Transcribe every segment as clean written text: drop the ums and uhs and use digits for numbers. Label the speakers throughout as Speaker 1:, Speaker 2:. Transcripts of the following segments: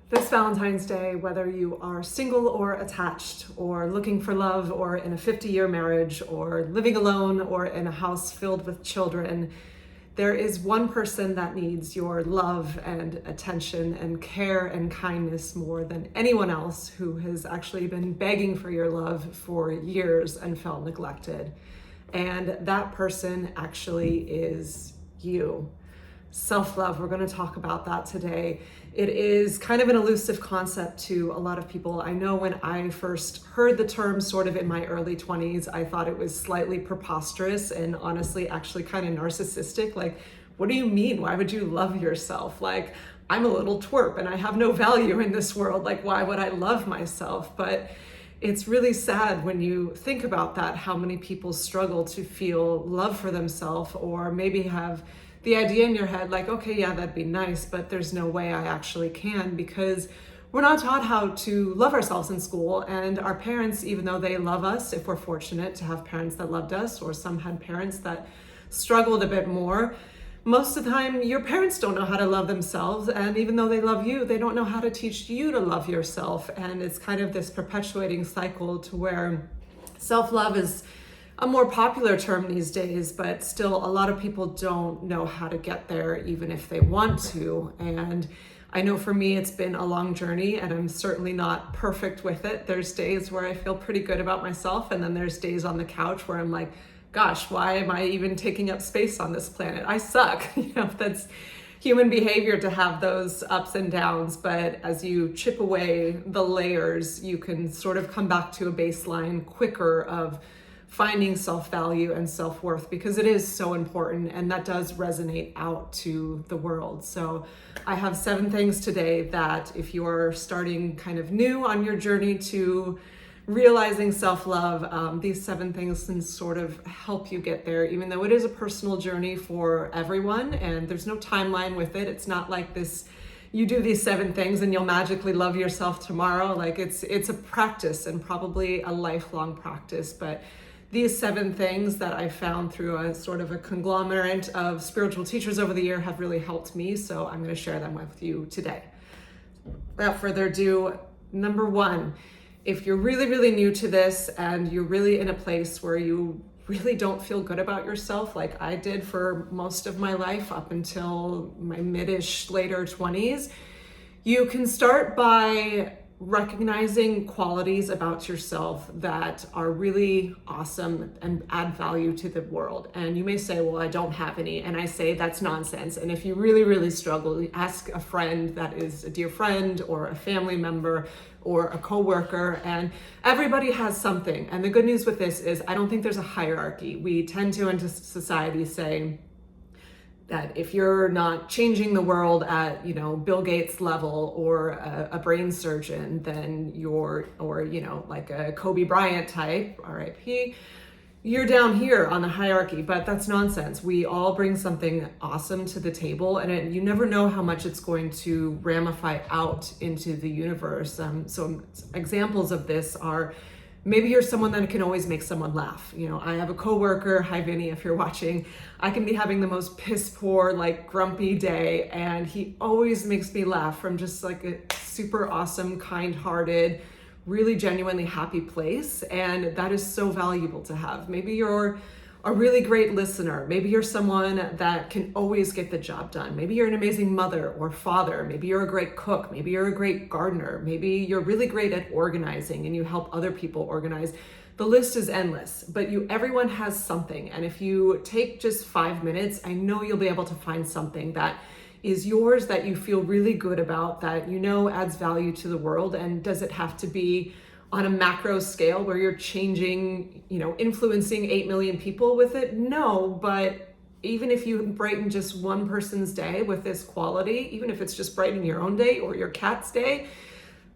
Speaker 1: This Valentine's Day, whether you are single or attached, or looking for love, or in a 50-year marriage, or living alone, or in a house filled with children, there is one person that needs your love and attention and care and kindness more than anyone else, who has actually been begging for your love for years and felt neglected. And that person actually is you. Self-love, we're going to talk about that today. It is kind of an elusive concept to a lot of people. I know when I first heard the term sort of in my early 20s, I thought it was slightly preposterous and honestly actually kind of narcissistic. Like, what do you mean? Why would you love yourself? Like, I'm a little twerp and I have no value in this world. Like, why would I love myself? But it's really sad when you think about that, how many people struggle to feel love for themselves, or maybe have the idea in your head like, okay, yeah, that'd be nice, but there's no way I actually can, because we're not taught how to love ourselves in school. And our parents, even though they love us, if we're fortunate to have parents that loved us, or some had parents that struggled a bit more, most of the time your parents don't know how to love themselves. And even though they love you, they don't know how to teach you to love yourself. And it's kind of this perpetuating cycle to where self-love is a more popular term these days, but still a lot of people don't know how to get there, even if they want to. And I know for me, it's been a long journey, and I'm certainly not perfect with it. There's days where I feel pretty good about myself, and then there's days on the couch where I'm like, gosh, why am I even taking up space on this planet? I suck. That's human behavior to have those ups and downs. But as you chip away the layers, you can sort of come back to a baseline quicker of finding self-value and self-worth, because it is so important, and that does resonate out to the world. So I have 7 things today that if you're starting kind of new on your journey to realizing self-love, these 7 things can sort of help you get there, even though it is a personal journey for everyone, and there's no timeline with it. It's not like this, you do these 7 things and you'll magically love yourself tomorrow. Like, it's a practice, and probably a lifelong practice. But these 7 things that I found through a sort of a conglomerate of spiritual teachers over the year have really helped me. So I'm going to share them with you today. Without further ado, number 1, if you're really, really new to this and you're really in a place where you really don't feel good about yourself, like I did for most of my life up until my mid-ish, later 20s, you can start by recognizing qualities about yourself that are really awesome and add value to the world. And you may say, well, I don't have any. And I say that's nonsense. And if you really, really struggle, ask a friend that is a dear friend, or a family member, or a coworker, and everybody has something. And the good news with this is I don't think there's a hierarchy. We tend to, in society, say that if you're not changing the world at, Bill Gates level, or a brain surgeon, then you're, or, like a Kobe Bryant type, RIP, you're down here on the hierarchy. But that's nonsense. We all bring something awesome to the table, and you never know how much it's going to ramify out into the universe. So examples of this are, maybe you're someone that can always make someone laugh. I have a coworker, hi Vinny, if you're watching, I can be having the most piss poor, like grumpy day, and he always makes me laugh from just like a super awesome, kind-hearted, really genuinely happy place. And that is so valuable to have. Maybe you're a really great listener. Maybe you're someone that can always get the job done. Maybe you're an amazing mother or father. Maybe you're a great cook. Maybe you're a great gardener. Maybe you're really great at organizing and you help other people organize. The list is endless, but everyone has something. And if you take just 5 minutes, I know you'll be able to find something that is yours, that you feel really good about, that adds value to the world. And does it have to be on a macro scale where you're changing, influencing 8 million people with it? No, but even if you brighten just one person's day with this quality, even if it's just brightening your own day or your cat's day,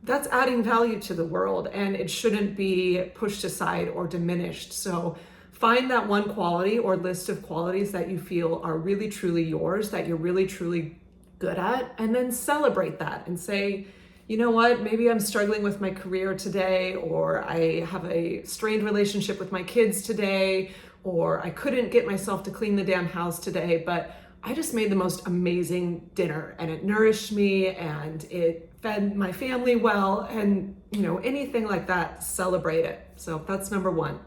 Speaker 1: that's adding value to the world, and it shouldn't be pushed aside or diminished. So find that one quality or list of qualities that you feel are really, truly yours, that you're really, truly good at, and then celebrate that and say, you know what, maybe I'm struggling with my career today, or I have a strained relationship with my kids today, or I couldn't get myself to clean the damn house today, but I just made the most amazing dinner, and it nourished me and it fed my family well, and anything like that, celebrate it. So that's number one.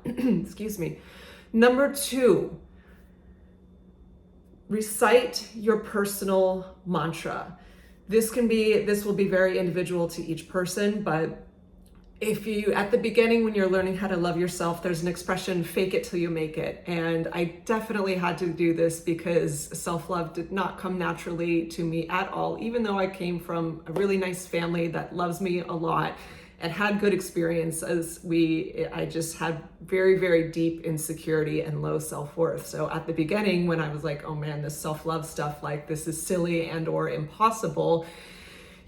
Speaker 1: Excuse me. Number two, recite your personal mantra. This will be very individual to each person, but if you, at the beginning when you're learning how to love yourself, there's an expression, fake it till you make it. And I definitely had to do this because self-love did not come naturally to me at all, even though I came from a really nice family that loves me a lot and had good experiences. I just had very, very deep insecurity and low self-worth. So at the beginning, when I was like, oh man, this self-love stuff, like this is silly and or impossible,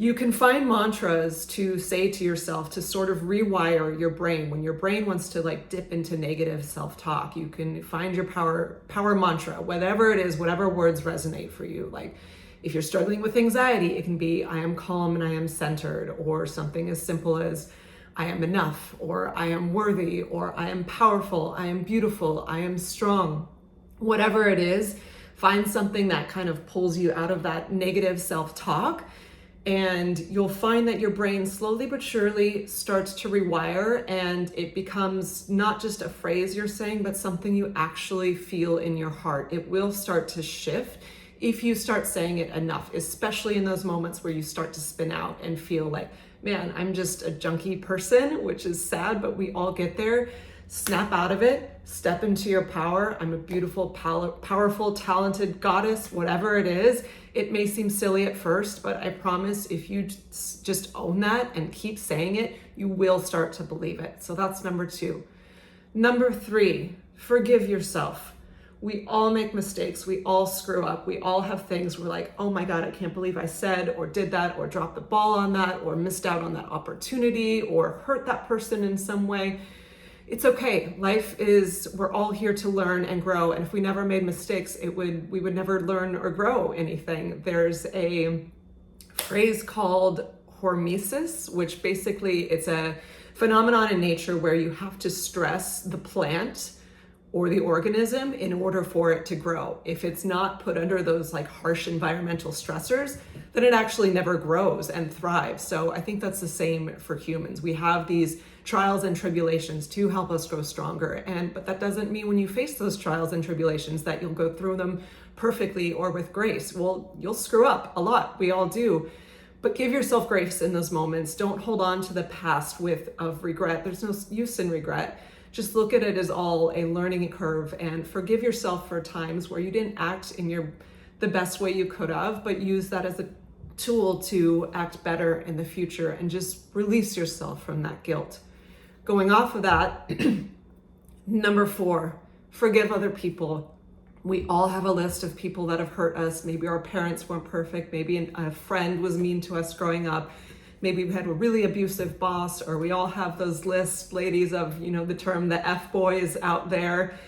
Speaker 1: you can find mantras to say to yourself to sort of rewire your brain. When your brain wants to like dip into negative self-talk, you can find your power mantra, whatever it is, whatever words resonate for you. Like if you're struggling with anxiety, it can be, I am calm and I am centered, or something as simple as, I am enough, or I am worthy, or I am powerful, I am beautiful, I am strong. Whatever it is, find something that kind of pulls you out of that negative self-talk. And you'll find that your brain slowly but surely starts to rewire, and it becomes not just a phrase you're saying, but something you actually feel in your heart. It will start to shift if you start saying it enough, especially in those moments where you start to spin out and feel like, man, I'm just a junky person, which is sad, but we all get there. Snap out of it, step into your power. I'm a beautiful, powerful, talented goddess, whatever it is. It may seem silly at first, but I promise if you just own that and keep saying it, you will start to believe it. So that's number two. Number three, forgive yourself. We all make mistakes. We all screw up. We all have things we're like, oh my God, I can't believe I said or did that or dropped the ball on that or missed out on that opportunity or hurt that person in some way. It's okay. Life is, we're all here to learn and grow. And if we never made mistakes, we would never learn or grow anything. There's a phrase called hormesis, which basically it's a phenomenon in nature where you have to stress the plant or the organism in order for it to grow. If it's not put under those like harsh environmental stressors, then it actually never grows and thrives. So I think that's the same for humans. We have these trials and tribulations to help us grow stronger. But that doesn't mean when you face those trials and tribulations that you'll go through them perfectly or with grace. Well, you'll screw up a lot. We all do. But give yourself grace in those moments. Don't hold on to the past of regret. There's no use in regret. Just look at it as all a learning curve, and forgive yourself for times where you didn't act in the best way you could have, but use that as a tool to act better in the future, and just release yourself from that guilt. Going off of that, number four, forgive other people. We all have a list of people that have hurt us. Maybe our parents weren't perfect. Maybe a friend was mean to us growing up. Maybe we had a really abusive boss, or we all have those lists, ladies, of, the term, the F-boys out there.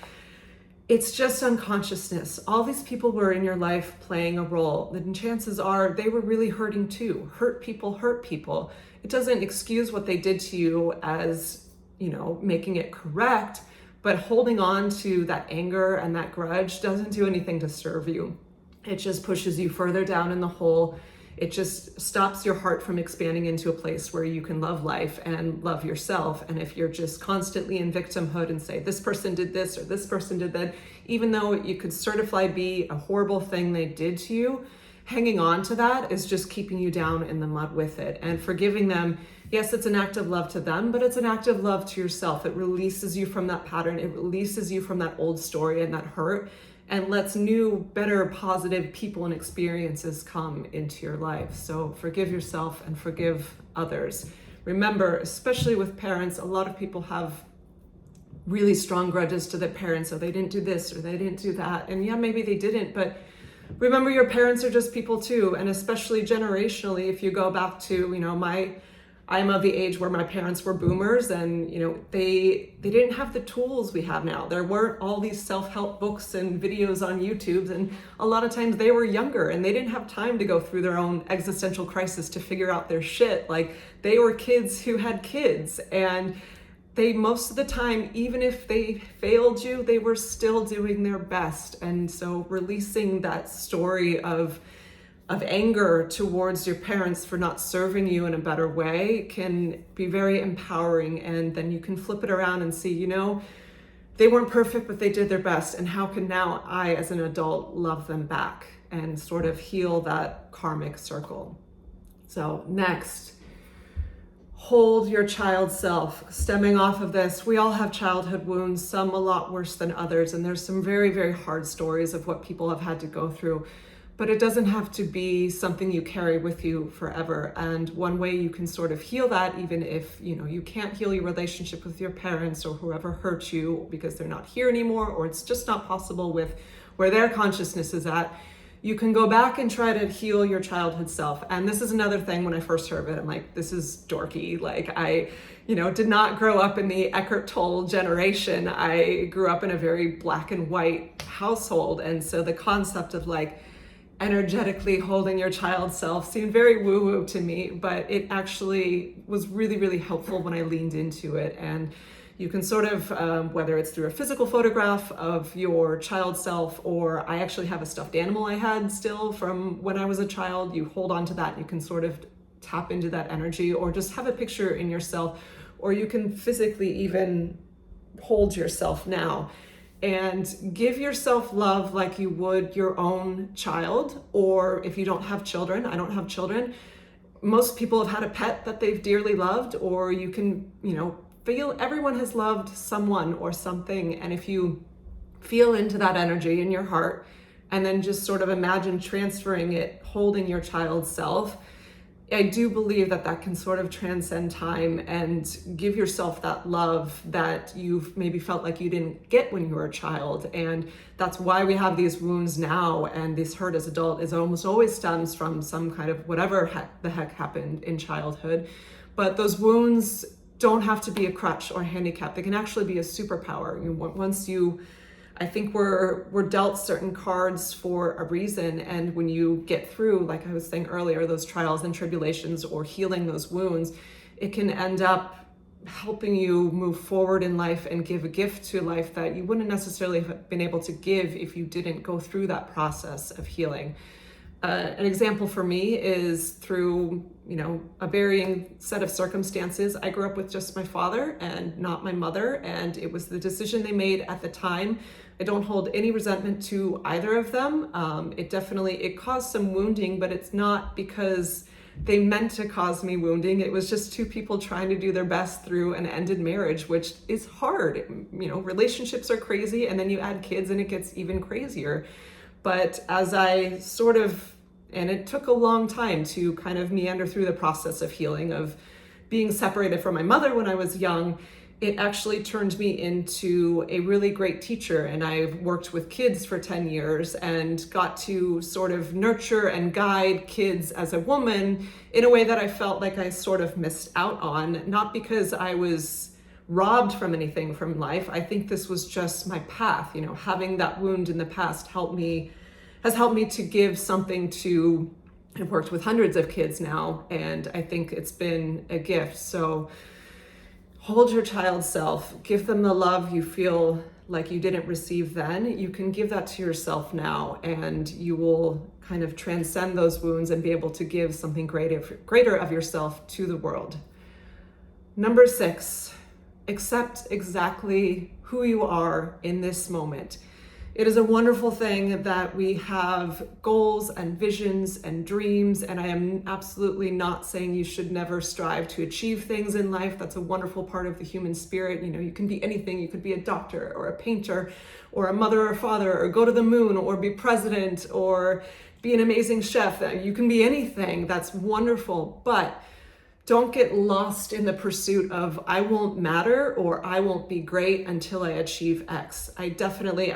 Speaker 1: It's just unconsciousness. All these people were in your life playing a role. Then chances are they were really hurting too. Hurt people. It doesn't excuse what they did to you as, making it correct, but holding on to that anger and that grudge doesn't do anything to serve you. It just pushes you further down in the hole. It just stops your heart from expanding into a place where you can love life and love yourself. And if you're just constantly in victimhood and say, this person did this or this person did that, even though you could certified be a horrible thing they did to you, hanging on to that is just keeping you down in the mud with it. And forgiving them, yes, it's an act of love to them, but it's an act of love to yourself. It releases you from that pattern. It releases you from that old story and that hurt, and lets new, better, positive people and experiences come into your life. So forgive yourself and forgive others. Remember, especially with parents, a lot of people have really strong grudges to their parents. So they didn't do this or they didn't do that. And yeah, maybe they didn't, but remember your parents are just people too. And especially generationally, if you go back to, I'm of the age where my parents were boomers, and they didn't have the tools we have now. There weren't all these self-help books and videos on YouTube, and a lot of times they were younger and they didn't have time to go through their own existential crisis to figure out their shit. Like, they were kids who had kids, and they, most of the time, even if they failed you, they were still doing their best. And so releasing that story of anger towards your parents for not serving you in a better way can be very empowering. And then you can flip it around and see, they weren't perfect, but they did their best. And how can now I, as an adult, love them back and sort of heal that karmic circle? So next, hold your child self. Stemming off of this, we all have childhood wounds, some a lot worse than others. And there's some very, very hard stories of what people have had to go through. But it doesn't have to be something you carry with you forever. And one way you can sort of heal that, even if you can't heal your relationship with your parents or whoever hurt you because they're not here anymore, or it's just not possible with where their consciousness is at, you can go back and try to heal your childhood self. And this is another thing, when I first heard of it, I'm like, this is dorky. Like, I did not grow up in the Eckhart Tolle generation. I grew up in a very black and white household. And so the concept of like energetically holding your child self seemed very woo-woo to me, but it actually was really, really helpful when I leaned into it. And you can sort of, whether it's through a physical photograph of your child self, or I actually have a stuffed animal I had still from when I was a child, you hold on to that, you can sort of tap into that energy, or just have a picture in yourself, or you can physically even hold yourself now. And give yourself love like you would your own child. Or if you don't have children, I don't have children, most people have had a pet that they've dearly loved, or you can, feel everyone has loved someone or something. And if you feel into that energy in your heart and then just sort of imagine transferring it, holding your child's self, I do believe that can sort of transcend time and give yourself that love that you've maybe felt like you didn't get when you were a child. And that's why we have these wounds now, and this hurt as adult is almost always stems from some kind of whatever the heck happened in childhood. But those wounds don't have to be a crutch or a handicap. They can actually be a superpower. I think we're dealt certain cards for a reason. And when you get through, like I was saying earlier, those trials and tribulations or healing those wounds, it can end up helping you move forward in life and give a gift to life that you wouldn't necessarily have been able to give if you didn't go through that process of healing. An example for me is through, a varying set of circumstances. I grew up with just my father and not my mother, and it was the decision they made at the time. I don't hold any resentment to either of them. It caused some wounding, but it's not because they meant to cause me wounding. It was just two people trying to do their best through an ended marriage, which is hard. Relationships are crazy, and then you add kids and it gets even crazier. But as I and it took a long time to kind of meander through the process of healing, of being separated from my mother when I was young, it actually turned me into a really great teacher. And I've worked with kids for 10 years and got to sort of nurture and guide kids as a woman in a way that I felt like I sort of missed out on, not because I was robbed from anything from life. I think this was just my path. Having that wound in the past has helped me to give something to, I've worked with hundreds of kids now, and I think it's been a gift. So hold your child's self, give them the love you feel like you didn't receive then. You can give that to yourself now, and you will kind of transcend those wounds and be able to give something greater of yourself to the world. Number 6, accept exactly who you are in this moment. It is a wonderful thing that we have goals and visions and dreams, and I am absolutely not saying you should never strive to achieve things in life. That's a wonderful part of the human spirit. You can be anything. You could be a doctor or a painter or a mother or father, or go to the moon, or be president, or be an amazing chef. You can be anything. That's wonderful. But don't get lost in the pursuit of I won't matter or I won't be great until I achieve X. I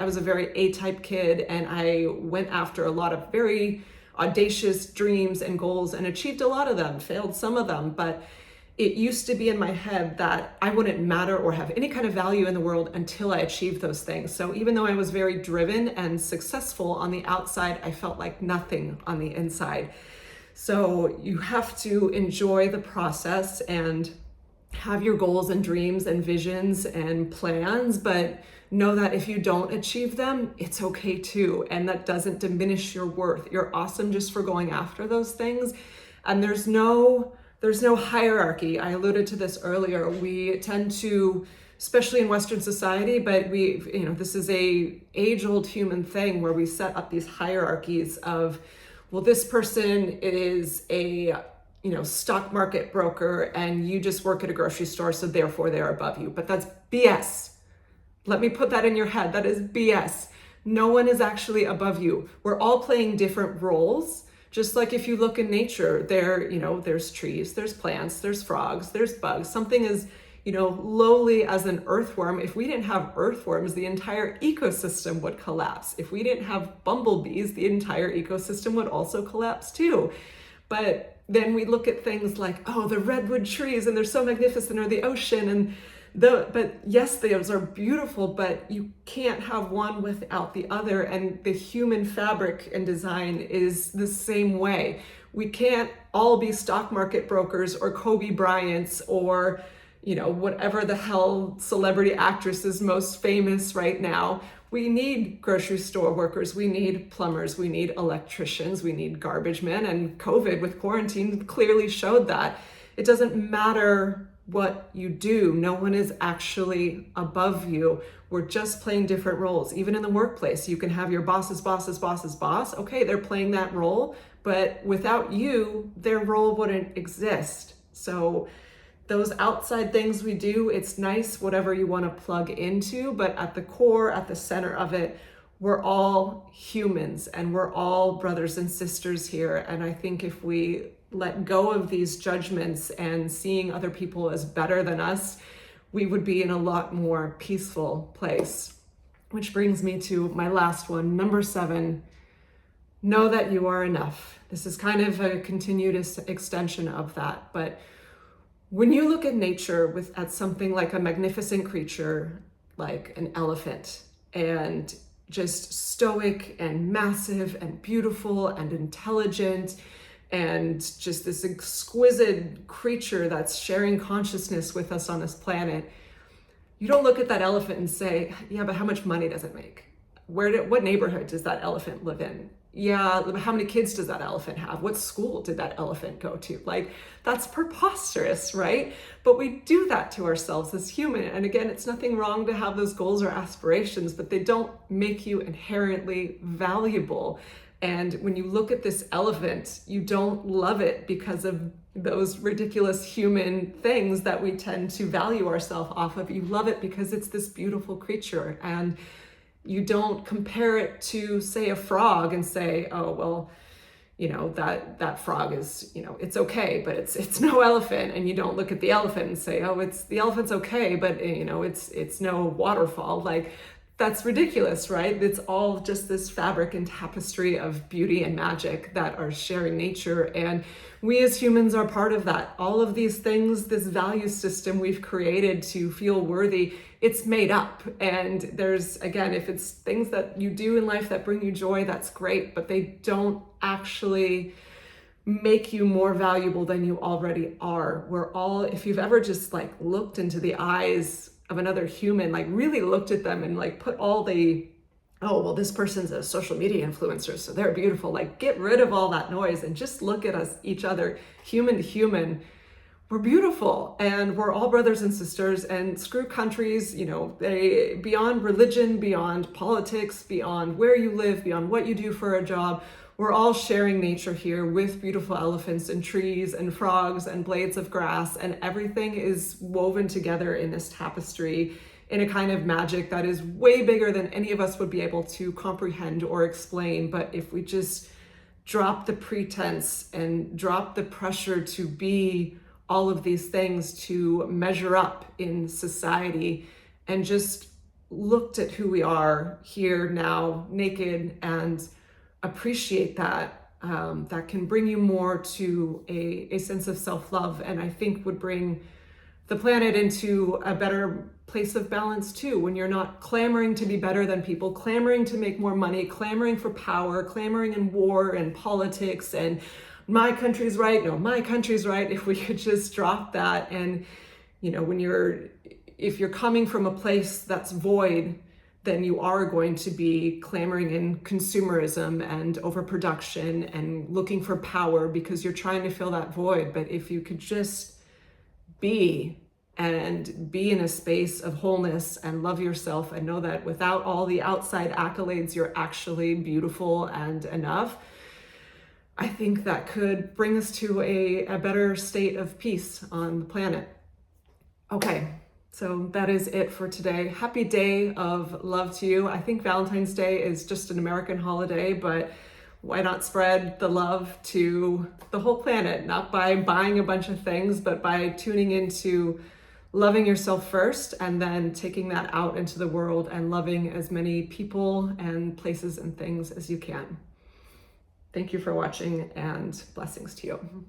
Speaker 1: was a very A-type kid, and I went after a lot of very audacious dreams and goals and achieved a lot of them, failed some of them, but it used to be in my head that I wouldn't matter or have any kind of value in the world until I achieved those things. So even though I was very driven and successful on the outside, I felt like nothing on the inside. So you have to enjoy the process and have your goals and dreams and visions and plans, but know that if you don't achieve them, it's okay too. And that doesn't diminish your worth. You're awesome just for going after those things. And there's no hierarchy. I alluded to this earlier. We tend to, especially in Western society, but this is a age-old human thing where we set up these hierarchies of, well, this person is a stock market broker and you just work at a grocery store, so therefore they're above you. But that's BS. Let me put that in your head. That is BS. No one is actually above you. We're all playing different roles. Just like if you look in nature, there's trees, there's plants, there's frogs, there's bugs. Something is, lowly as an earthworm. If we didn't have earthworms, the entire ecosystem would collapse. If we didn't have bumblebees, the entire ecosystem would also collapse too. But then we look at things like, oh, the redwood trees and they're so magnificent, or the ocean, and but yes, those are beautiful, but you can't have one without the other. And the human fabric and design is the same way. We can't all be stock market brokers or Kobe Bryants or whatever the hell celebrity actress is most famous right now. We need grocery store workers, we need plumbers, we need electricians, we need garbage men, and COVID with quarantine clearly showed that. It doesn't matter what you do. No one is actually above you. We're just playing different roles. Even in the workplace, you can have your boss's boss's boss's boss. Okay, they're playing that role, but without you, their role wouldn't exist. So those outside things we do, it's nice, whatever you want to plug into, but at the core, at the center of it, we're all humans and we're all brothers and sisters here. And I think if we let go of these judgments and seeing other people as better than us, we would be in a lot more peaceful place. Which brings me to my last one, number 7, know that you are enough. This is kind of a continued extension of that, but when you look at nature at something like a magnificent creature, like an elephant, and just stoic and massive and beautiful and intelligent, and just this exquisite creature that's sharing consciousness with us on this planet, you don't look at that elephant and say, yeah, but how much money does it make? What neighborhood does that elephant live in? Yeah, how many kids does that elephant have? What school did that elephant go to? Like, that's preposterous, right? But we do that to ourselves as human. And again, it's nothing wrong to have those goals or aspirations, but they don't make you inherently valuable. And when you look at this elephant, you don't love it because of those ridiculous human things that we tend to value ourselves off of. You love it because it's this beautiful creature. And you don't compare it to, say, a frog and say, oh, well, that frog is, it's okay, but it's no elephant. And you don't look at the elephant and say, oh, the elephant's okay, but it's no waterfall. Like, that's ridiculous, right? It's all just this fabric and tapestry of beauty and magic that are sharing nature. And we as humans are part of that. All of these things, this value system we've created to feel worthy, it's made up. And there's, again, if it's things that you do in life that bring you joy, that's great, but they don't actually make you more valuable than you already are. If you've ever just looked into the eyes of another human, really looked at them and put all the, oh, well, this person's a social media influencer, so they're beautiful. Get rid of all that noise and just look at each other, human to human. We're beautiful and we're all brothers and sisters, and screw countries, they, beyond religion, beyond politics, beyond where you live, beyond what you do for a job, we're all sharing nature here with beautiful elephants and trees and frogs and blades of grass, and everything is woven together in this tapestry in a kind of magic that is way bigger than any of us would be able to comprehend or explain. But if we just drop the pretense and drop the pressure to be all of these things, to measure up in society, and just looked at who we are here now, naked, and appreciate that, that can bring you more to a sense of self-love, and I think would bring the planet into a better place of balance too, when you're not clamoring to be better than people, clamoring to make more money, clamoring for power, clamoring in war and politics and my country's right, no, my country's right. If we could just drop that and if you're coming from a place that's void, then you are going to be clamoring in consumerism and overproduction and looking for power because you're trying to fill that void. But if you could just be in a space of wholeness and love yourself and know that without all the outside accolades, you're actually beautiful and enough, I think that could bring us to a better state of peace on the planet. Okay. So that is it for today. Happy day of love to you. I think Valentine's Day is just an American holiday, but why not spread the love to the whole planet? Not by buying a bunch of things, but by tuning into loving yourself first and then taking that out into the world and loving as many people and places and things as you can. Thank you for watching and blessings to you.